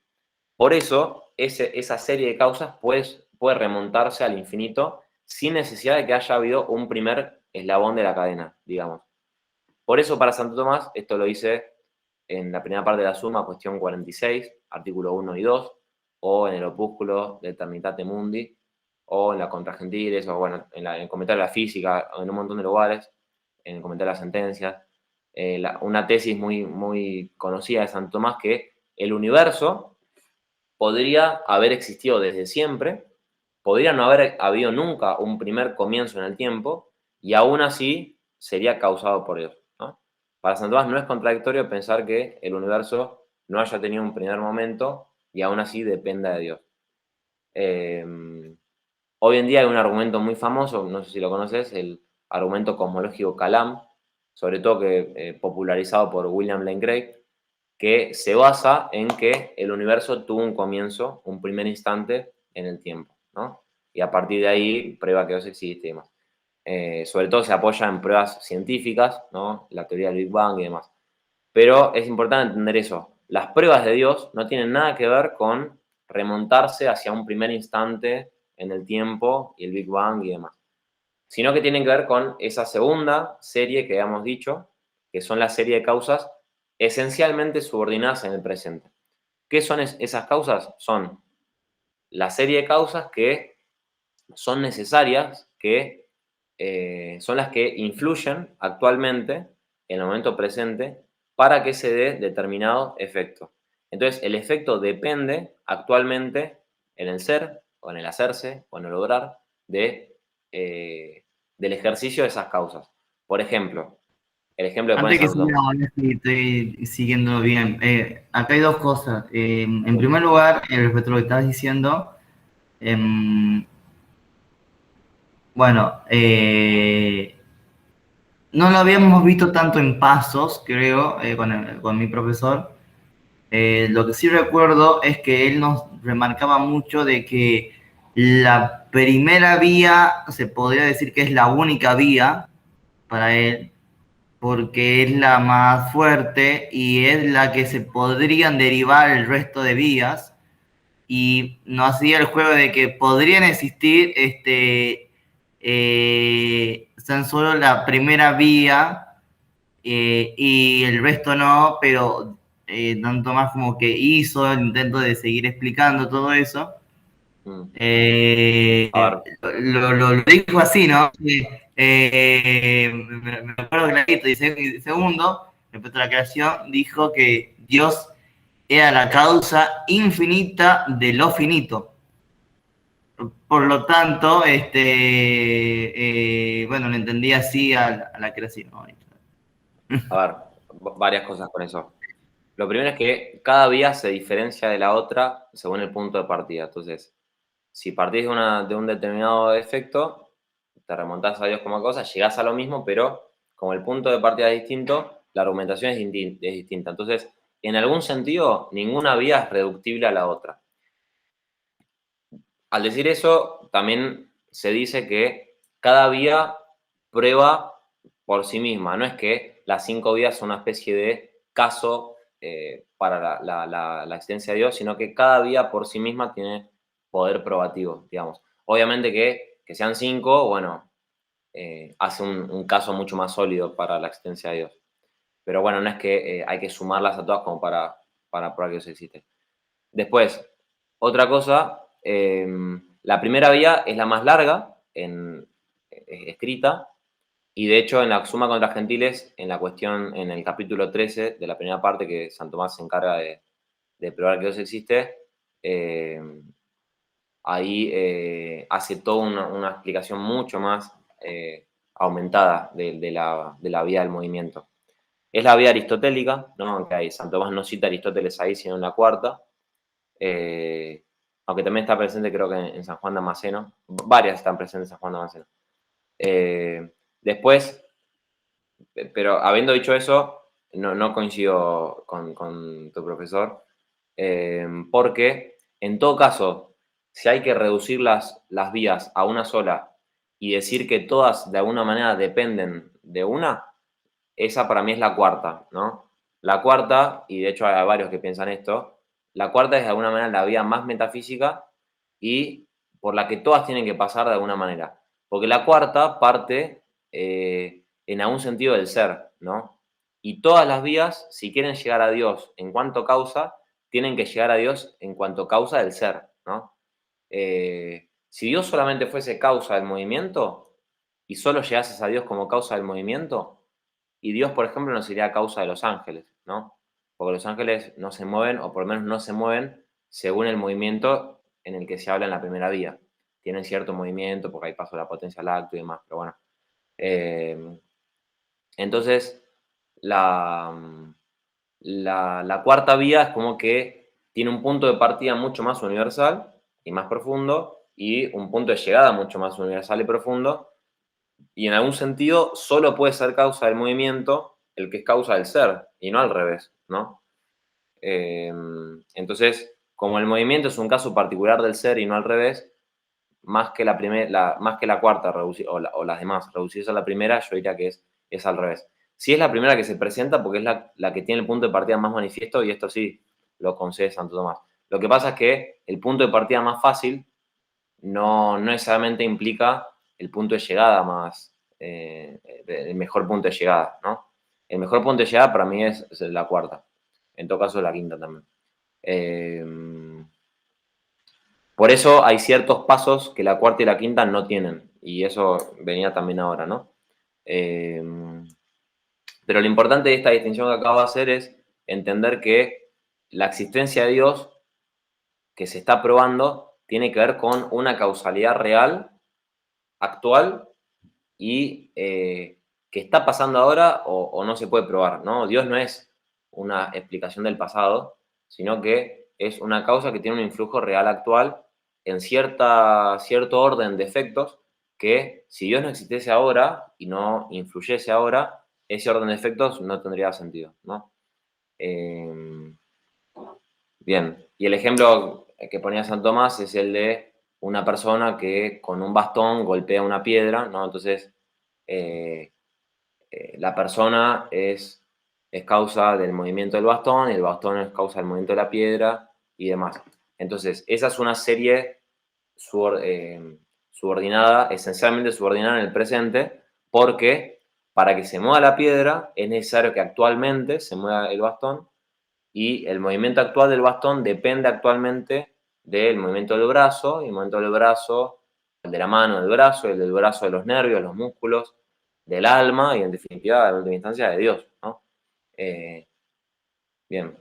Por eso, esa serie de causas puede remontarse al infinito sin necesidad de que haya habido un primer eslabón de la cadena, digamos. Por eso, para Santo Tomás, esto lo hice en la primera parte de la Suma, cuestión 46, artículo 1 y 2, o en el opúsculo de Eternitate Mundi, o en la Contra Gentiles, o bueno, en el comentario de la física, o en un montón de lugares, en el comentario de las sentencias. Una tesis muy conocida de Santo Tomás que el universo podría haber existido desde siempre, podría no haber habido nunca un primer comienzo en el tiempo, y aún así sería causado por Dios, ¿no? Para Santo Tomás no es contradictorio pensar que el universo no haya tenido un primer momento y aún así dependa de Dios. Eh, Hoy en día hay un argumento muy famoso, no sé si lo conoces, el argumento cosmológico Kalam, sobre todo que popularizado por William Lane Craig, que se basa en que el universo tuvo un comienzo, un primer instante en el tiempo, ¿no? Y a partir de ahí prueba que Dios existe y demás. Sobre todo se apoya en pruebas científicas, ¿no? La teoría del Big Bang y demás. Pero es importante entender eso. Las pruebas de Dios no tienen nada que ver con remontarse hacia un primer instante en el tiempo y el Big Bang y demás, sino que tienen que ver con esa segunda serie que habíamos dicho, que son la serie de causas esencialmente subordinadas en el presente. ¿Qué son esas causas? Son la serie de causas que son necesarias, que son las que influyen actualmente, en el momento presente, para que se dé determinado efecto. Entonces, el efecto depende actualmente en el ser, o en el hacerse, o en el lograr del ejercicio de esas causas. Por ejemplo, el ejemplo que pone Antes que Santo siga, Tomás. a ver si estoy siguiendo bien. Acá hay dos cosas. En primer lugar, respecto a lo que estabas diciendo, em, bueno, no lo habíamos visto tanto en pasos, creo, con mi profesor. Lo que sí recuerdo es que él nos remarcaba mucho de que la primera vía, se podría decir que es la única vía para él, porque es la más fuerte y es la que se podrían derivar el resto de vías, y no hacía el juego de que podrían existir tan solo la primera vía, y el resto no, pero tanto más como que hizo el intento de seguir explicando todo eso. Mm. Eh, A ver, lo dijo así, ¿no? Me acuerdo clarito. Y segundo, respecto a la creación, dijo que Dios era la causa infinita de lo finito. Por lo tanto, bueno, lo entendí así a la creación, ¿no? a ver, varias cosas con eso. Lo primero es que cada vía se diferencia de la otra según el punto de partida. Entonces, si partís de un determinado efecto, te remontás a Dios como cosa, llegás a lo mismo, pero como el punto de partida es distinto, la argumentación es distinta. Entonces, en algún sentido, ninguna vía es reductible a la otra. Al decir eso, también se dice que cada vía prueba por sí misma. No es que las 5 vías son una especie de caso para la existencia de Dios, sino que cada vía por sí misma tiene poder probativo, digamos. Obviamente que sean 5, bueno, hace un caso mucho más sólido para la existencia de Dios. Pero bueno, no es que hay que sumarlas a todas como para probar que Dios existe. Después, otra cosa, la primera vía es la más larga escrita, Y de hecho, en la Suma contra Gentiles, en la cuestión, en el capítulo 13 de la primera parte, que San Tomás se encarga de probar que Dios existe, ahí hace toda una explicación mucho más aumentada de la vía del movimiento. Es la vía aristotélica, ¿no? Aunque ahí San Tomás no cita a Aristóteles ahí, sino en la cuarta. Aunque también está presente, creo que en San Juan Damasceno. Varias están presentes en San Juan Damasceno. Después, pero habiendo dicho eso, no coincido con tu profesor, porque en todo caso, si hay que reducir las vías a una sola y decir que todas de alguna manera dependen de una, esa para mí es la cuarta, ¿no? La cuarta, y de hecho hay varios que piensan esto, la cuarta es de alguna manera la vía más metafísica y por la que todas tienen que pasar de alguna manera. Porque la cuarta parte en algún sentido del ser, ¿no? Y todas las vías, si quieren llegar a Dios en cuanto causa, tienen que llegar a Dios en cuanto causa del ser, ¿no? Si Dios solamente fuese causa del movimiento y solo llegases a Dios como causa del movimiento, y Dios, por ejemplo, no sería causa de los ángeles, ¿no? Porque los ángeles no se mueven, o por lo menos no se mueven según el movimiento en el que se habla en la primera vía. Tienen cierto movimiento, porque ahí pasó la potencia láctea y demás, pero bueno. Entonces, la cuarta vía es como que tiene un punto de partida mucho más universal y más profundo, y un punto de llegada mucho más universal y profundo, y en algún sentido solo puede ser causa del movimiento el que es causa del ser, y no al revés, ¿no? Entonces, como el movimiento es un caso particular del ser y no al revés, más que más que la cuarta o las demás, reducirse a la primera, yo diría que es al revés. Sí es la primera que se presenta porque es la que tiene el punto de partida más manifiesto, y esto sí lo concede Santo Tomás. Lo que pasa es que el punto de partida más fácil no necesariamente implica el punto de llegada más, el mejor punto de llegada, ¿no? El mejor punto de llegada para mí es la cuarta, en todo caso la quinta también. Por eso hay ciertos pasos que la cuarta y la quinta no tienen, y eso venía también ahora, ¿no? Pero lo importante de esta distinción que acabo de hacer es entender que la existencia de Dios que se está probando tiene que ver con una causalidad real, actual, y que está pasando ahora o no se puede probar, ¿no? Dios no es una explicación del pasado, sino que es una causa que tiene un influjo real actual en cierto orden de efectos que si Dios no existiese ahora y no influyese ahora, ese orden de efectos no tendría sentido, ¿no? Bien, y el ejemplo que ponía San Tomás es el de una persona que con un bastón golpea una piedra, ¿no? Entonces, eh, la persona es causa del movimiento del bastón, y el bastón es causa del movimiento de la piedra y demás. Entonces, esa es una serie subordinada, esencialmente subordinada en el presente, porque para que se mueva la piedra es necesario que actualmente se mueva el bastón, y el movimiento actual del bastón depende actualmente del movimiento del brazo, y el movimiento del brazo, el de la mano del brazo, el del brazo de los nervios, los músculos, del alma, y en definitiva, en última instancia, de Dios, ¿no? Bien,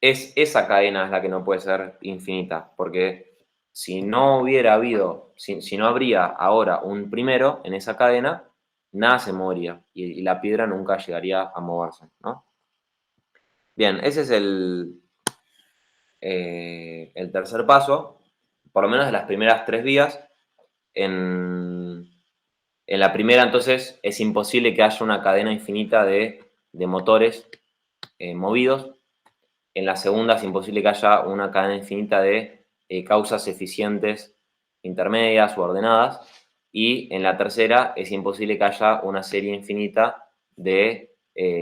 esa cadena es la que no puede ser infinita, porque si no hubiera habido, si no habría ahora un primero en esa cadena, nada se movería, y la piedra nunca llegaría a moverse, ¿no? Bien, ese es el tercer paso, por lo menos de las primeras tres vías. En la primera, entonces, es imposible que haya una cadena infinita de motores movidos. En la segunda, es imposible que haya una cadena infinita de causas eficientes, intermedias o ordenadas. Y en la tercera, es imposible que haya una serie infinita de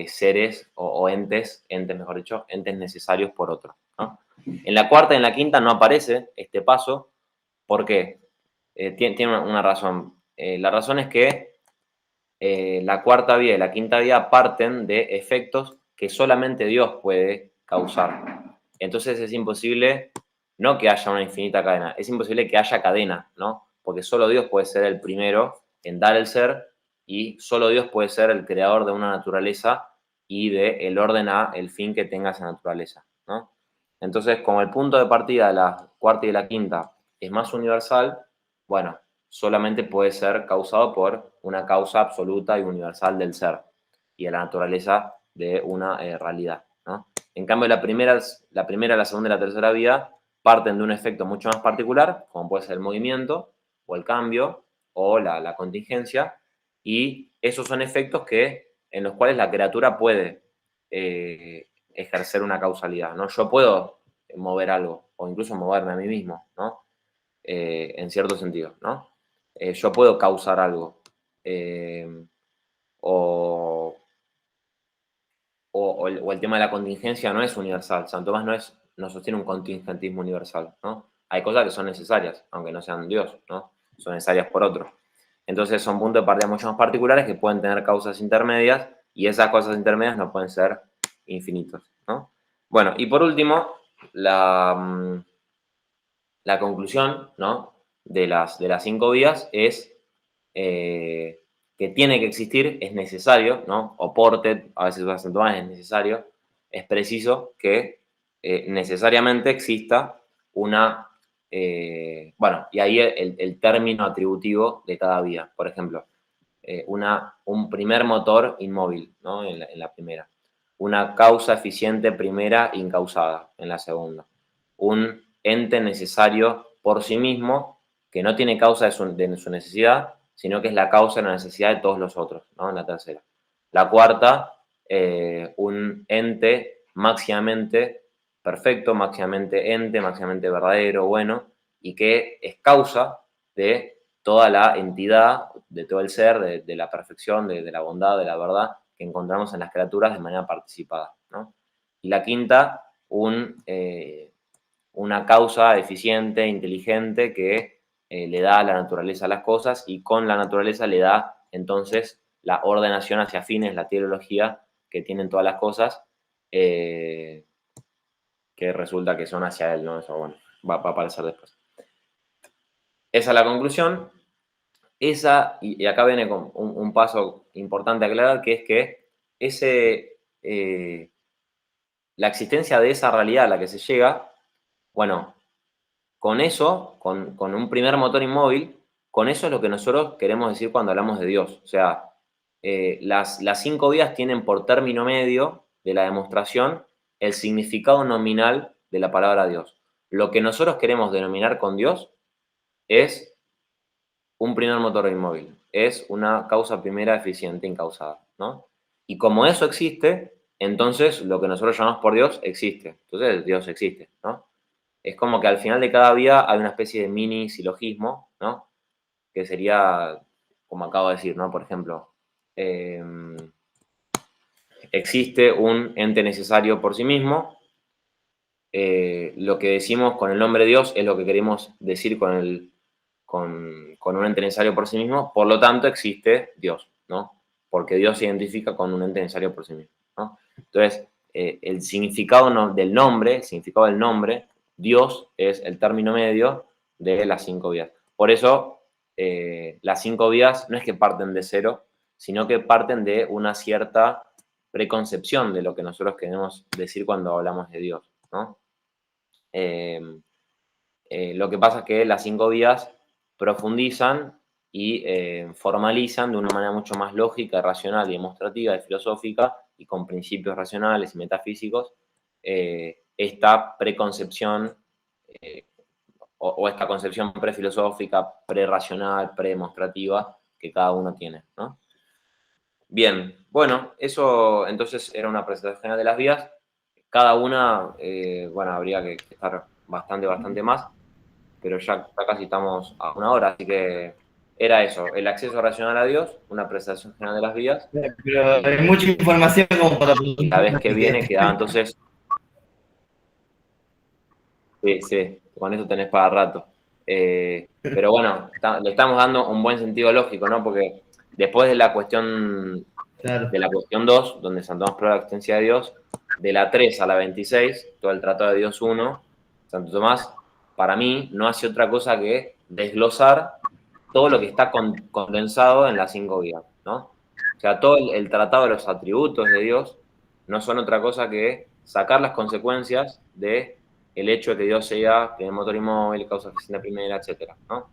seres o entes, mejor dicho, entes necesarios por otro, ¿no? En la cuarta y en la quinta no aparece este paso. ¿Por qué? Tiene una razón. La razón es que la cuarta vía y la quinta vía parten de efectos que solamente Dios puede causar. Entonces es imposible, no que haya una infinita cadena, es imposible que haya cadena, ¿no? Porque solo Dios puede ser el primero en dar el ser, y solo Dios puede ser el creador de una naturaleza y de el orden a el fin que tenga esa naturaleza, ¿no? Entonces, como el punto de partida de la cuarta y de la quinta es más universal, bueno, solamente puede ser causado por una causa absoluta y universal del ser y de la naturaleza de una realidad, ¿no? En cambio, la primera, la segunda y la tercera vía parten de un efecto mucho más particular, como puede ser el movimiento o el cambio o la contingencia, y esos son efectos en los cuales la criatura puede ejercer una causalidad, ¿no? Yo puedo mover algo o incluso moverme a mí mismo, ¿no? En cierto sentido, ¿no? Yo puedo causar algo. O, o el tema de la contingencia no es universal. San Tomás no sostiene un contingentismo universal, ¿no? Hay cosas que son necesarias, aunque no sean Dios, ¿no? Son necesarias por otro. Entonces son puntos de partida mucho más particulares que pueden tener causas intermedias y esas causas intermedias no pueden ser infinitas, ¿no? Bueno, y por último, la conclusión, ¿no? de las 5 vías es que tiene que existir, es necesario, ¿no? Oportet, a veces usa acento más, es necesario, es preciso que necesariamente exista una, bueno, y ahí el término atributivo de cada vía, por ejemplo, un primer motor inmóvil, ¿no? En la primera, una causa eficiente primera incausada en la segunda, un ente necesario por sí mismo que no tiene causa de su necesidad, sino que es la causa de la necesidad de todos los otros, ¿no? En la tercera. La cuarta, un ente máximamente perfecto, máximamente ente, máximamente verdadero, bueno, y que es causa de toda la entidad, de todo el ser, de la perfección, de la bondad, de la verdad que encontramos en las criaturas de manera participada, ¿no? Y la quinta, una causa eficiente, inteligente, que le da la naturaleza a las cosas y con la naturaleza le da entonces la ordenación hacia fines, la teleología que tienen todas las cosas, que resulta que son hacia él, ¿no? Eso, bueno, va a aparecer después. Esa es la conclusión. Y acá viene con un paso importante a aclarar, que es que la existencia de esa realidad a la que se llega, bueno, con eso, con un primer motor inmóvil, con eso es lo que nosotros queremos decir cuando hablamos de Dios. O sea, las 5 vías tienen por término medio de la demostración el significado nominal de la palabra Dios. Lo que nosotros queremos denominar con Dios es un primer motor inmóvil, es una causa primera eficiente incausada, ¿no? Y como eso existe, entonces lo que nosotros llamamos por Dios existe. Entonces Dios existe, ¿no? Es como que al final de cada vía hay una especie de mini silogismo, ¿no? Que sería, como acabo de decir, ¿no? Por ejemplo, existe un ente necesario por sí mismo. Lo que decimos con el nombre de Dios es lo que queremos decir con un ente necesario por sí mismo, por lo tanto existe Dios, ¿no? Porque Dios se identifica con un ente necesario por sí mismo, ¿no? Entonces, el significado del nombre, Dios es el término medio de las 5 vías. Por eso, las 5 vías no es que parten de cero, sino que parten de una cierta preconcepción de lo que nosotros queremos decir cuando hablamos de Dios, ¿no? Lo que pasa es que las 5 vías profundizan y formalizan de una manera mucho más lógica, racional y demostrativa y filosófica y con principios racionales y metafísicos esta preconcepción o esta concepción prefilosófica, prerracional, predemostrativa que cada uno tiene, ¿no? Bien, bueno, eso entonces era una presentación general de las vías. Cada una, bueno, habría que estar bastante más, pero ya casi estamos a 1 hora, así que era eso, el acceso racional a Dios, una presentación general de las vías. Pero hay mucha información como para... Y la vez que viene queda entonces, sí, con eso tenés para rato. Pero bueno, le estamos dando un buen sentido lógico, ¿no? Porque después de la cuestión Claro. de la cuestión 2, donde Santo Tomás prueba la existencia de Dios, de la 3 a la 26, todo el Tratado de Dios 1, Santo Tomás, para mí, no hace otra cosa que desglosar todo lo que está condensado en las 5 vías, ¿no? ¿no? O sea, todo el tratado de los atributos de Dios no son otra cosa que sacar las consecuencias de el hecho de que Dios sea primer motor inmóvil, causa eficiente primera, etcétera, ¿no?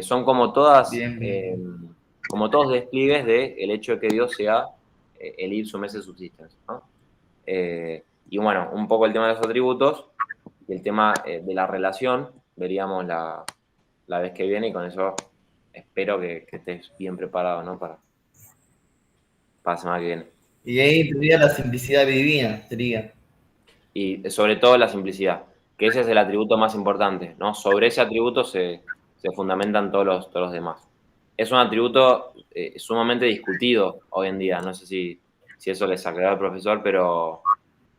Son como Bien, bien. como todos despliegues del hecho de que Dios sea el ipsum esse subsistens, ¿no? Y bueno, un poco el tema de los atributos y el tema de la relación, veríamos la vez que viene, y con eso espero que estés bien preparado, ¿no? Para la semana que viene. Y ahí tendría la simplicidad divina, sería. Y sobre todo la simplicidad, que ese es el atributo más importante, ¿no? Sobre ese atributo se fundamentan todos los demás. Es un atributo sumamente discutido hoy en día, no sé si eso les aclaró al profesor, pero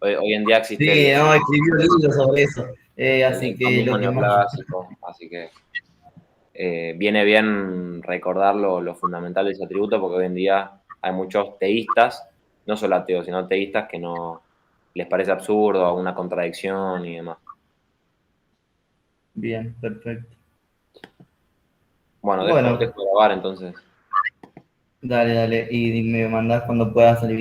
hoy en día existe Sí, no, escribió libros sobre eso. Así el que tomismo lo que más. neoclásico, así que viene bien recordar lo fundamental de ese atributo, porque hoy en día hay muchos teístas, no solo ateos, sino teístas que no les parece absurdo, una contradicción y demás. Bien, perfecto. Bueno, Bueno, dejo de grabar entonces. dale, dale. Y me mandás cuando puedas salir.